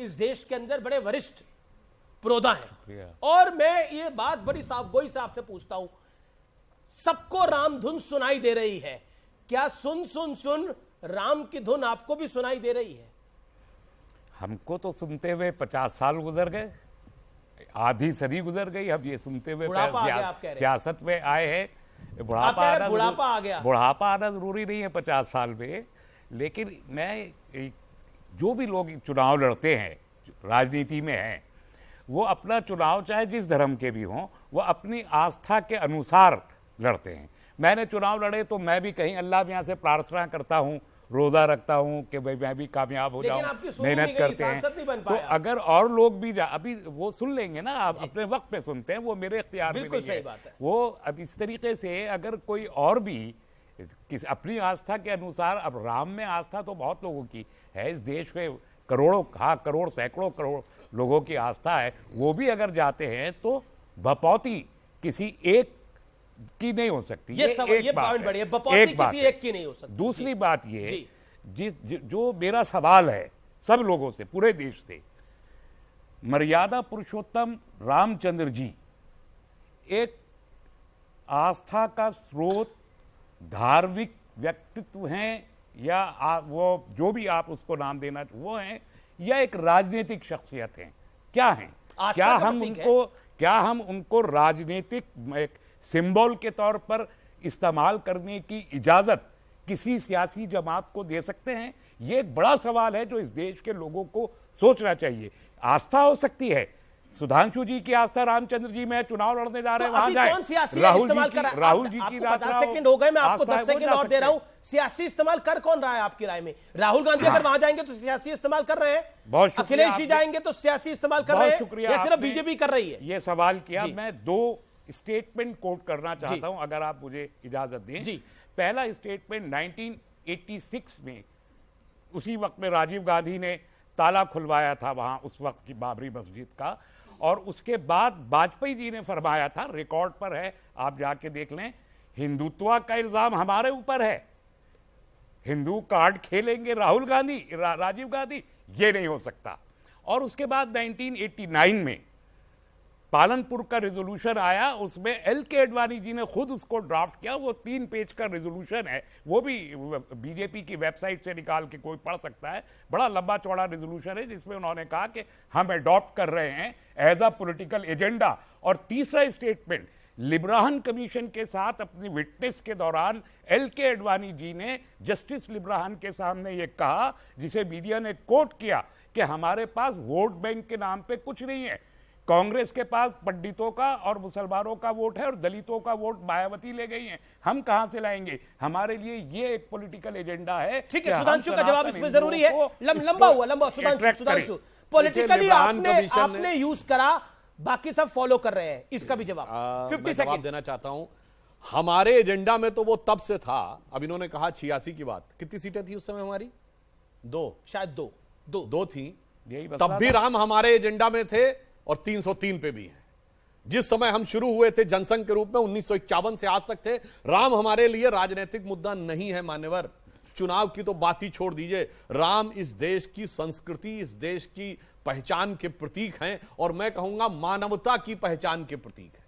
इस देश के अंदर बड़े वरिष्ठ पुरोधा हैं, और मैं ये बात बड़ी साफगोई से आपसे पूछता हूं, सबको राम धुन सुनाई दे रही है, क्या सुन सुन सुन राम की धुन आपको भी सुनाई दे रही है? हमको तो सुनते हुए 50 साल गुजर गए, आधी सदी गुजर गई, अब ये सुनते हुए सियासत में आए हैं। बुढ़ापा आ गया, बुढ़ापा आना जरूरी नहीं है 50 साल में। लेकिन मैं जो भी लोग चुनाव लड़ते हैं, राजनीति में हैं, वो अपना चुनाव चाहे जिस धर्म के भी हों, वो अपनी आस्था के अनुसार लड़ते हैं। मैंने चुनाव लड़े तो मैं भी कहीं अल्लाह यहाँ से प्रार्थना करता हूँ, रोजा रखता हूं कि भाई मैं भी कामयाब हो जाऊं, मेहनत करते हैं। तो अगर और लोग भी अभी वो सुन लेंगे ना, आप अपने वक्त पे सुनते हैं, वो मेरे इख्तियार में नहीं है। वो अब इस तरीके से अगर कोई और भी किस अपनी आस्था के अनुसार, अब राम में आस्था तो बहुत लोगों की है इस देश में, करोड़ों, हाँ करोड़ सैकड़ों करोड़ लोगों की आस्था है, वो भी अगर जाते हैं तो बपौती किसी एक की नहीं हो सकती। ये पॉइंट बढ़िया, बपौती किसी एक की नहीं हो सकती। दूसरी बात ये जो मेरा सवाल है सब लोगों से, पूरे देश से, मर्यादा पुरुषोत्तम रामचंद्र जी एक आस्था का स्रोत, धार्मिक व्यक्तित्व हैं, या वो जो भी आप उसको नाम देना वो हैं, या एक राजनीतिक शख्सियत हैं? क्या हैं? क्या हम उनको राजनीतिक एक सिंबल के तौर पर इस्तेमाल करने की इजाजत किसी सियासी जमात को दे सकते हैं? यह एक बड़ा सवाल है जो इस देश के लोगों को सोचना चाहिए। आस्था हो सकती है, सुधांशु जी की आस्था रामचंद्र जी में चुनाव लड़ने जा रहे हैं, वहां जाए। राहुल जी की 50 सेकंड हो गए, मैं आपको 10 सेकंड और दे रहा हूं। सियासी इस्तेमाल कर कौन रहा है आपकी राय में? राहुल गांधी अगर वहां जाएंगे तो सियासी इस्तेमाल कर रहे हैं, बहुत अखिलेश जी जाएंगे तो सियासी इस्तेमाल कर रहे हैं, या सिर्फ बीजेपी कर रही है? यह सवाल किया। मैं दो स्टेटमेंट कोट करना चाहता हूं, अगर आप मुझे इजाजत दें। जी। पहला स्टेटमेंट 1986 में, उसी वक्त में राजीव गांधी ने ताला खुलवाया था वहां उस वक्त की बाबरी मस्जिद का, और उसके बाद वाजपेयी जी ने फरमाया था, रिकॉर्ड पर है, आप जाके देख लें, हिंदुत्व का इल्जाम हमारे ऊपर है, हिंदू कार्ड खेलेंगे राहुल गांधी, राजीव गांधी, ये नहीं हो सकता। और उसके बाद 1989 में पालनपुर का रेजोल्यूशन आया, उसमें एल.के. अडवाणी जी ने खुद उसको ड्राफ्ट किया। वो 3 पेज का रेजोल्यूशन है, वो भी बीजेपी की वेबसाइट से निकाल के कोई पढ़ सकता है। बड़ा लंबा चौड़ा रेजोल्यूशन है जिसमें उन्होंने कहा कि हम अडॉप्ट कर रहे हैं एज अ पॉलिटिकल एजेंडा। और तीसरा स्टेटमेंट, लिब्राहन कमीशन के साथ अपनी विटनेस के दौरान एल.के. अडवाणी जी ने जस्टिस लिब्राहन के सामने ये कहा, जिसे मीडिया ने कोट किया, कि हमारे पास वोट बैंक के नाम पे कुछ नहीं है, कांग्रेस के पास पंडितों का और मुसलमानों का वोट है और दलितों का वोट मायावती ले गई हैं, हम कहां से लाएंगे? हमारे लिए ये एक पॉलिटिकल एजेंडा है। ठीक है, सुधांशु का जवाब इसमें जरूरी है। लंबा सुधांशु पॉलिटिकली आपने यूज करा, बाकी सब फॉलो कर रहे हैं, इसका भी जवाब 50 सेकंड देना चाहता हूं। हमारे एजेंडा में तो वो तब से था। अब इन्होंने कहा 86 की बात, कितनी सीटें थी उस समय हमारी? 2, शायद दो थी। तब भी राम हमारे एजेंडा में थे और 303 पे भी हैं। जिस समय हम शुरू हुए थे जनसंघ के रूप में 1951 से आज तक थे, राम हमारे लिए राजनीतिक मुद्दा नहीं है मान्यवर। चुनाव की तो बात ही छोड़ दीजिए, राम इस देश की संस्कृति, इस देश की पहचान के प्रतीक हैं, और मैं कहूंगा मानवता की पहचान के प्रतीक है।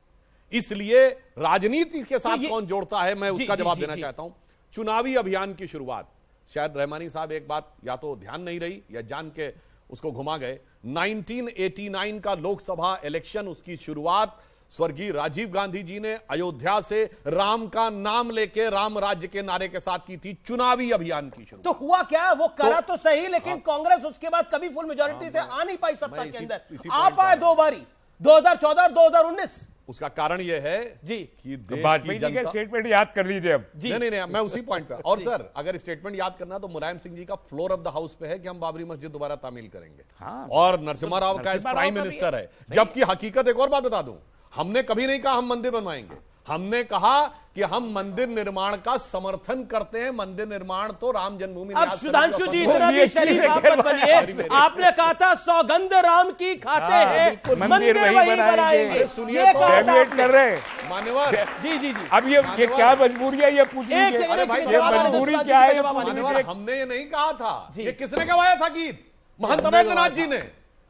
इसलिए राजनीति के साथ कौन जोड़ता है, मैं उसका जवाब देना चाहता हूं। चुनावी अभियान की शुरुआत, शायद रहमानी साहब एक बात या तो ध्यान नहीं रही या जान के उसको घुमा गए। 1989 का लोकसभा इलेक्शन, उसकी शुरुआत स्वर्गीय राजीव गांधी जी ने अयोध्या से राम का नाम लेके राम राज्य के नारे के साथ की थी, चुनावी अभियान की शुरुआत। तो हुआ क्या? वो करा तो सही, लेकिन कांग्रेस उसके बाद कभी फुल मेजॉरिटी से आ नहीं पाई सत्ता के अंदर। आप आए 2 बारी, 2014 और 2019। उसका कारण यह है जी कि वाजपेयी जी के स्टेटमेंट याद कर लीजिए अब। नहीं, मैं उसी पॉइंट पे। और सर, अगर स्टेटमेंट याद करना तो मुलायम सिंह जी का फ्लोर ऑफ द हाउस पे है कि हम बाबरी मस्जिद दोबारा तामील करेंगे। हाँ, और नरसिम्हा राव का प्राइम मिनिस्टर है। जबकि हकीकत एक और बात बता दूं, हमने कभी नहीं कहा हम मंदिर बनवाएंगे, हमने कहा कि हम मंदिर निर्माण का समर्थन करते हैं। मंदिर निर्माण तो राम जन्मभूमि। अब सुधांशु जी इतना भी शरीफ मत बनिए, आपने कहा था सौगंध राम की खाते हैं, मंदिर वही बनाएंगे। सुनिए कर रहे मान्यवर जी अब ये क्या मजबूरी है, ये पूछिए। ये मजबूरी क्या है? हमने ये नहीं कहा था, ये किसने गवाया था गीत? महंत अमरेंद्र नाथ जी ने।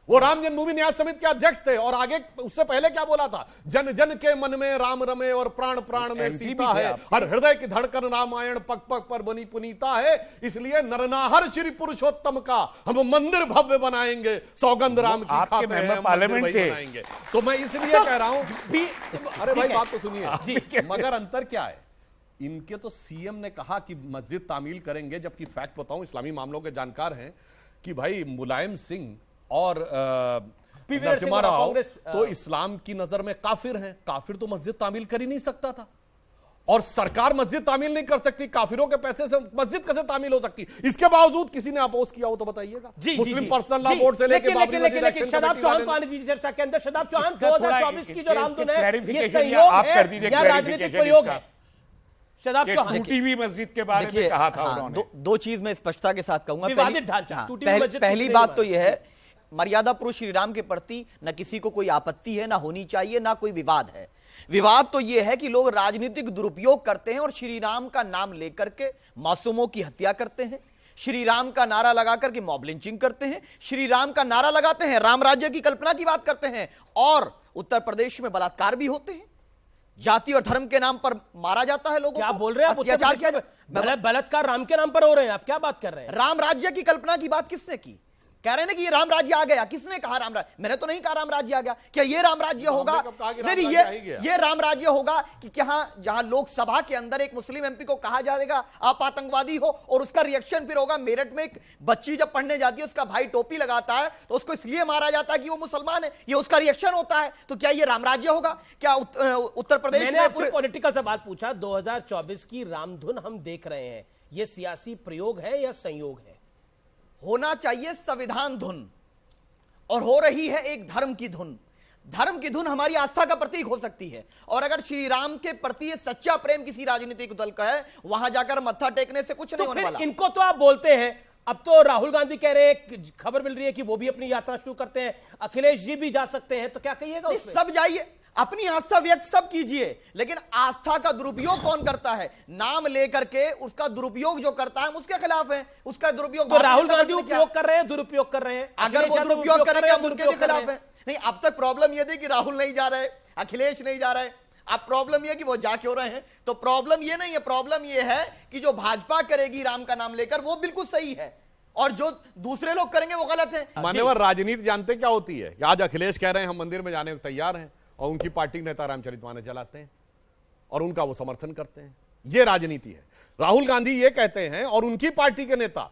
वो राम जन्मभूमि न्यास समिति के अध्यक्ष थे और आगे उससे पहले क्या बोला था, जन जन के मन में राम रमे और प्राण प्राण में सीता है, हर हृदय की धड़कन रामायण पग पग पर बनी पुनीता है, इसलिए नरनाहर श्री पुरुषोत्तम का हम मंदिर भव्य बनाएंगे, सौगंध राम की खाते हैं पार्लियामेंट के बनाएंगे। तो मैं इसलिए कह रहा हूं, अरे भाई बात तो सुनिए, मगर अंतर क्या है, इनके तो सीएम ने कहा कि मस्जिद तामील करेंगे, जबकि फैक्ट बताऊं, इस्लामी मामलों के जानकार हैं कि भाई मुलायम सिंह और नरसिम्हा राव तो इस्लाम की नजर में काफिर हैं, काफिर तो मस्जिद तामील कर ही नहीं सकता था, और सरकार मस्जिद तामील नहीं कर सकती, काफिरों के पैसे से मस्जिद कैसे तामील हो सकती, इसके बावजूद किसी ने अपोज किया हो तो बताइएगा। मुस्लिम पर्सनल लॉ बोर्ड से लेकर शदाब चौहान को आने दीजिए चर्चा के अंदर। शदाब चौहान, 2024 की जो रामधुन है ये संयोग है या राजनीतिक प्रयोग है? शदाब चौहान, टूटी हुई मस्जिद के बारे में कहा था उन्होंने। दो चीज मैं स्पष्टता के साथ कहूंगा। विवादित ढांचा, पहली बात तो यह है, मर्यादा पुरुष श्री राम के प्रति न किसी को कोई आपत्ति है, ना होनी चाहिए, ना कोई विवाद है। विवाद तो यह है कि लोग राजनीतिक दुरुपयोग करते हैं और श्री राम का नाम लेकर के मासूमों की हत्या करते हैं, श्री राम का नारा लगाकर के मॉब लिंचिंग करते हैं, श्री राम का नारा लगाते हैं, राम राज्य की कल्पना की बात करते हैं, और उत्तर प्रदेश में बलात्कार भी होते हैं, जाति और धर्म के नाम पर मारा जाता है लोगों क्या को, बोल रहे हैं आप? अत्याचार किया, बलात्कार राम के नाम पर हो रहे हैं, आप क्या बात कर रहे हैं? राम राज्य की कल्पना की बात किसने की? कह रहे हैं ना कि ये राम राज्य आ गया, किसने कहा राम राज्य? मैंने तो नहीं कहा राम राज्य आ गया। क्या ये राम राज्य होगा? नहीं, ये राम राज्य होगा कि जहां लोकसभा के अंदर एक मुस्लिम एमपी को कहा जाएगा आप आतंकवादी हो, और उसका रिएक्शन फिर होगा, मेरठ में एक बच्ची जब पढ़ने जाती है उसका भाई टोपी लगाता है तो उसको इसलिए मारा जाता है कि वो मुसलमान है, ये उसका रिएक्शन होता है। तो क्या ये राम राज्य होगा? क्या उत्तर प्रदेश मैंने आपसे पॉलिटिकल सवाल पूछा, 2024 की रामधुन हम देख रहे हैं, ये सियासी प्रयोग है या संयोग है? होना चाहिए संविधान धुन, और हो रही है एक धर्म की धुन। धर्म की धुन हमारी आस्था का प्रतीक हो सकती है, और अगर श्री राम के प्रति ये सच्चा प्रेम किसी राजनीतिक दल का है, वहां जाकर मत्था टेकने से कुछ नहीं होने वाला। इनको तो आप बोलते हैं, अब तो राहुल गांधी कह रहे हैं, खबर मिल रही है कि वो भी अपनी यात्रा शुरू करते हैं, अखिलेश जी भी जा सकते हैं, तो क्या कहिएगा उसमें? सब जाइए, अपनी आस्था व्यक्त सब कीजिए, लेकिन आस्था का दुरुपयोग कौन करता है? नाम लेकर के उसका दुरुपयोग जो करता है हम उसके खिलाफ हैं। उसका दुरुपयोग तो राहुल गांधी उपयोग कर रहे हैं, दुरुपयोग कर रहे हैं। अगर वो दुरुपयोग करेंगे हम उनके भी खिलाफ हैं। नहीं, अब तक प्रॉब्लम यह थी कि राहुल नहीं जा रहे, अखिलेश नहीं जा रहे, अब प्रॉब्लम यह कि वो जा क्यों रहे हैं। तो प्रॉब्लम यह नहीं है, प्रॉब्लम यह है कि जो भाजपा करेगी राम का नाम लेकर वो बिल्कुल सही है, और जो दूसरे लोग करेंगे वो गलत है। मान्यवर, राजनीति जानते क्या होती है? आज अखिलेश कह रहे हैं हम मंदिर में जाने को तैयार हैं, और उनकी पार्टी नेता रामचरितमानस चलाते हैं और उनका वो समर्थन करते हैं, ये राजनीति है। राहुल गांधी ये कहते हैं, और उनकी पार्टी के नेता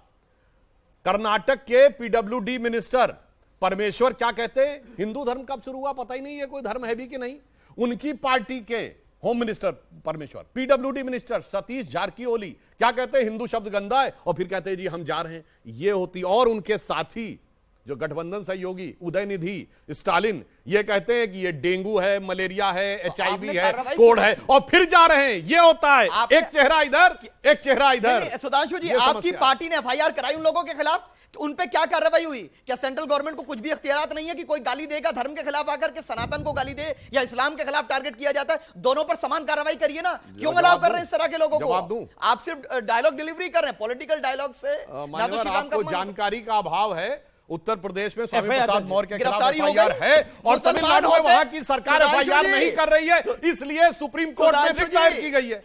कर्नाटक के पीडब्ल्यूडी मिनिस्टर परमेश्वर क्या कहते हैं? हिंदू धर्म कब शुरू हुआ पता ही नहीं है, कोई धर्म है भी कि नहीं। उनकी पार्टी के होम मिनिस्टर परमेश्वर, पीडब्ल्यूडी मिनिस्टर सतीश जारकिहोली क्या कहते हैं? हिंदू शब्द गंदा है, और फिर कहते हैं जी हम जा रहे हैं। ये होती, और उनके साथी जो गठबंधन सहयोगी उदयनिधि स्टालिन ये कहते हैं कि ये डेंगू है, मलेरिया है, HIV है, कोड है, और फिर जा रहे हैं। ये होता है, एक चेहरा इधर एक चेहरा इधर। सुधांशु जी, आपकी पार्टी ने FIR कराई उन लोगों के खिलाफ, उन पे क्या कार्रवाई हुई? क्या सेंट्रल गवर्नमेंट को कुछ भी इख्तियारात नहीं है कि कोई गाली देगा धर्म के खिलाफ आकर के, सनातन को गाली दे या इस्लाम के खिलाफ टारगेट किया जाता है? दोनों पर समान कार्रवाई करिए ना, क्यों अलाउ कर रहे हैं इस तरह के लोगों को? आप सिर्फ डायलॉग डिलीवरी कर रहे हैं, पॉलिटिकल डायलॉग से। आपको जानकारी का अभाव है, उत्तर प्रदेश में स्वामी प्रसाद मौर्य के खिलाफ FIR है, और तमिलनाडु में वहां की सरकार FIR नहीं कर रही है, इसलिए सुप्रीम कोर्ट में दायर की गई है।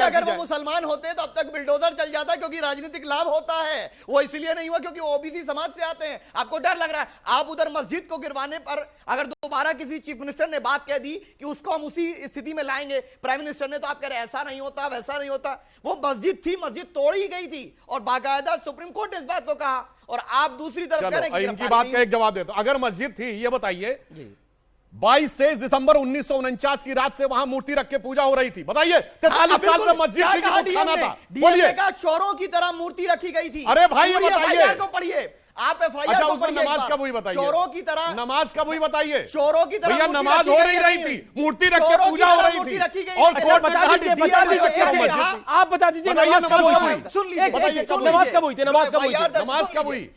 अगर वो मुसलमान होते तो अब तक बिल्डोजर चल जाता, क्योंकि राजनीतिक लाभ होता है। वो इसलिए नहीं हुआ क्योंकि वो ओबीसी समाज से आते हैं। आपको डर लग रहा है, आप उधर मस्जिद को गिरवाने पर अगर दोबारा किसी चीफ मिनिस्टर ने बात कह दी कि उसको हम उसी स्थिति में लाएंगे, प्राइम मिनिस्टर ने, तो आप कह रहे ऐसा नहीं होता, वैसा नहीं होता। वो मस्जिद थी, मस्जिद तोड़ी गई थी, और बाकायदा सुप्रीम कोर्ट ने इस बात को कहा, और आप दूसरी तरफ कह रहे हैं। इनकी बात का एक जवाब देता हूं। अगर मस्जिद थी, ये बताइए 22-23 दिसंबर 1949 की रात से वहां मूर्ति रख के पूजा हो रही थी, बताइए 43 साल से मस्जिद थी कि वो खाना था? बोलिए। चोरों की तरह मूर्ति रखी गई थी। अरे भाई ये बताइए, को पढ़िए आप, अच्छा उसमें नमाज कब हुई बताइए? चोरों की तरह नमाज कब हुई बताइए? चोरों की तरह भैया नमाज हो रही थी, मूर्ति रख के पूजा हो रही थी, और कोर्ट बता दीजिए आप बता दीजिए नमाज कब हुई? सुन लीजिए, नमाज कब हुई थी? नमाज कब हुई? नमाज कब हुई?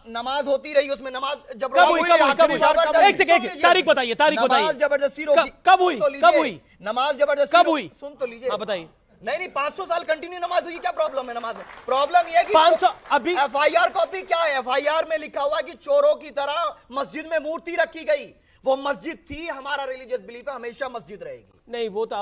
नमाज होती रही, उसमें नमाज जब तारीख बताइए, तारीख बताइए, जबरदस्ती रोकी कब हुई? कब हुई? नमाज जबरदस्ती कब हुई? सुन तो लीजिए, बताइए। नहीं 500 साल कंटिन्यू नमाज हुई, क्या प्रॉब्लम है नमाज में? प्रॉब्लम यह है कि 500 अभी एफआईआर कॉपी क्या है? एफआईआर में लिखा हुआ कि चोरों की तरह मस्जिद में मूर्ति रखी गई। वो मस्जिद थी, हमारा रिलीजियस बिलीफ है हमेशा मस्जिद रहेगी। नहीं वो तो